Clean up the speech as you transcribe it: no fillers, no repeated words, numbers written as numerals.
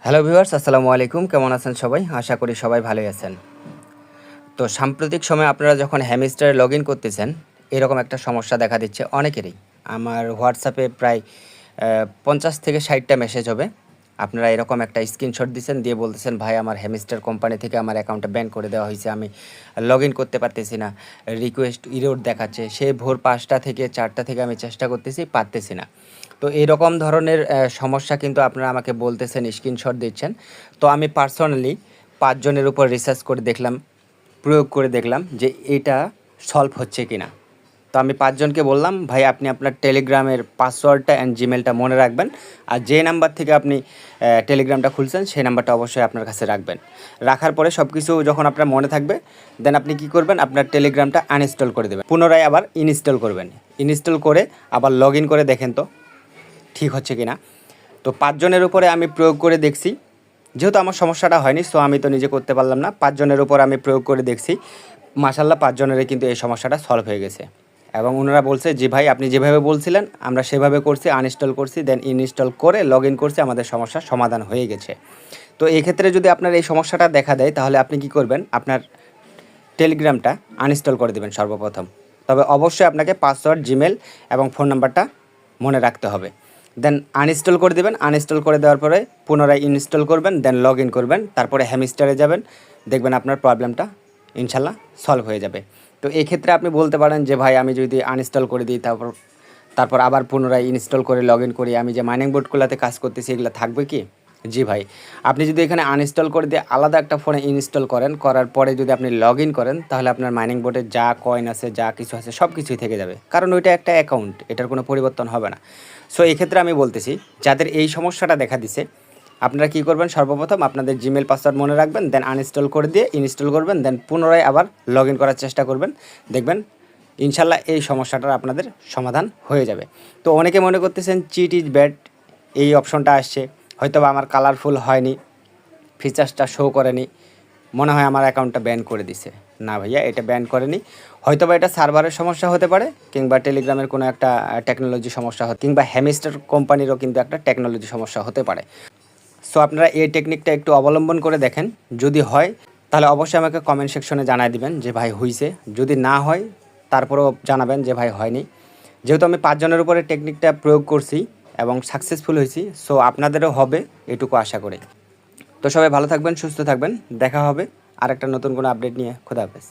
Hello viewers, আসসালামু আলাইকুম। কেমন আছেন সবাই? আশা করি সবাই ভালোই আছেন। তো সাম্প্রতিক সময়ে আপনারা যখন হ্যামস্টারে লগ ইন করতেছেন, এরকম একটা সমস্যা দেখা দিচ্ছে অনেকেরই। আমার হোয়াটসঅ্যাপে প্রায় ৫০ থেকে ৬০টা মেসেজ হবে। আপনারা এরকম একটা স্ক্রিনশট দিচ্ছেন, দিয়ে বলতেছেন, ভাই আমার হ্যামস্টার কোম্পানি থেকে আমার অ্যাকাউন্টটা ব্যান করে দেওয়া হয়েছে, আমি লগ ইন করতে পারতেছি না, রিকোয়েস্ট ইরোর দেখাচ্ছে। সে ভোর ৫টা থেকে ৪টা থেকে আমি চেষ্টা করতেছি, পারতেছি না। তো এরকম ধরনের সমস্যা কিন্তু আপনারা আমাকে বলতেছেন, স্ক্রিনশট দিচ্ছেন। তো আমি পার্সোনালি ৫ জনের উপর রিসার্চ করে দেখলাম, প্রয়োগ করে দেখলাম যে এটা সলভ হচ্ছে কি না। তো আমি ৫ জনকে বললাম, ভাই আপনি আপনার টেলিগ্রামের পাসওয়ার্ডটা অ্যান্ড জিমেলটা মনে রাখবেন, আর যে নাম্বার থেকে আপনি টেলিগ্রামটা খুলছেন সেই নাম্বারটা অবশ্যই আপনার কাছে রাখবেন। রাখার পরে সব কিছু যখন আপনার মনে থাকবে, দেন আপনি কী করবেন, আপনার টেলিগ্রামটা আনইনস্টল করে দেবেন, পুনরায় আবার ইনস্টল করবেন। ইনস্টল করে আবার লগ ইন করে দেখেন তো ঠিক হচ্ছে কি না। তো ৫ জনের উপরে আমি প্রয়োগ করে দেখছি, যেহেতু আমার সমস্যাটা হয়নি, সো আমি তো নিজে করতে পারলাম না। ৫ জনের উপর আমি প্রয়োগ করে দেখছি, মাশাআল্লাহ ৫ জনেরই কিন্তু এই সমস্যাটা সলভ হয়ে গেছে। এবং ওনারা বলছে যে ভাই আপনি যেভাবে বলছিলেন আমরা সেভাবে করছি, আনইনস্টল করছি, দেন ইনস্টল করে লগ ইন করছি, আমাদের সমস্যার সমাধান হয়ে গেছে। তো এই ক্ষেত্রে যদি আপনার এই সমস্যাটা দেখা দেয়, তাহলে আপনি কি করবেন, আপনার টেলিগ্রামটা আনইনস্টল করে দেবেন সর্বপ্রথম। তবে অবশ্যই আপনাকে পাসওয়ার্ড, জিমেল এবং ফোন নাম্বারটা মনে রাখতে হবে। দেন আনইনস্টল করে দেবেন। আনইনস্টল করে দেওয়ার পরে পুনরায় ইনস্টল করবেন, দেন লগ ইন করবেন, তারপরে হ্যামস্টারে যাবেন, দেখবেন আপনার প্রবলেমটা ইনশাল্লাহ সলভ হয়ে যাবে। তো এই ক্ষেত্রে আপনি বলতে পারেন যে ভাই আমি যদি আনইনস্টল করে দিই, তারপর আবার পুনরায় ইনস্টল করে লগ ইন করি, আমি যে মাইনিং বোর্ডগুলোতে কাজ করতেছি এগুলো থাকবে কি? জি ভাই, আপনি যদি এখানে আনইনস্টল করে দিয়ে আলাদা একটা ফোনে ইনস্টল করেন, করার পরে যদি আপনি লগ ইন করেন, তাহলে আপনার মাইনিং বোর্ডে যা কয়েন আছে, যা কিছু আছে সব কিছুই থেকে যাবে, কারণ ওইটা একটা অ্যাকাউন্ট, এটার কোনো পরিবর্তন হবে না। সো এই ক্ষেত্রে আমি বলতেছি, যাদের এই সমস্যাটা দেখা দিছে, আপনারা কী করবেন, সর্বপ্রথম আপনাদের জিমেল পাসওয়ার্ড মনে রাখবেন, দেন আনইনস্টল করে দিয়ে ইনস্টল করবেন, দেন পুনরায় আবার লগ ইন করার চেষ্টা করবেন, দেখবেন ইনশাল্লাহ এই সমস্যাটার আপনাদের সমাধান হয়ে যাবে। তো অনেকে মনে করতেছেন চিট ইজ ব্যাড, এই অপশনটা আসছে, হয়তো বা আমার কালারফুল হয়নি, ফিচার্সটা শো করেনি, মনে হয় আমার অ্যাকাউন্টটা ব্যান করে দিছে। না ভাইয়া, এটা ব্যান করেনি। হয়তো বা এটা সার্ভারের সমস্যা হতে পারে, কিংবা টেলিগ্রামের কোনো একটা টেকনোলজি সমস্যা হতে, কিংবা হ্যামস্টার কোম্পানিরও কিন্তু একটা টেকনোলজি সমস্যা হতে পারে। সো আপনারা এই টেকনিকটা একটু অবলম্বন করে দেখেন, যদি হয় তাহলে অবশ্যই আমাকে কমেন্ট সেকশনে জানাই দিবেন যে ভাই হইছে, যদি না হয় তারপরেও জানাবেন যে ভাই হয়নি। যেহেতু আমি ৫ জনের উপরে টেকনিকটা প্রয়োগ করছি এবং সাকসেসফুল হয়েছি, সো আপনাদেরও হবে এটুকু আশা করি। তো সবাই ভালো থাকবেন, সুস্থ থাকবেন, দেখা হবে আরেকটা নতুন কোনো আপডেট নিয়ে। খোদা হাফেজ।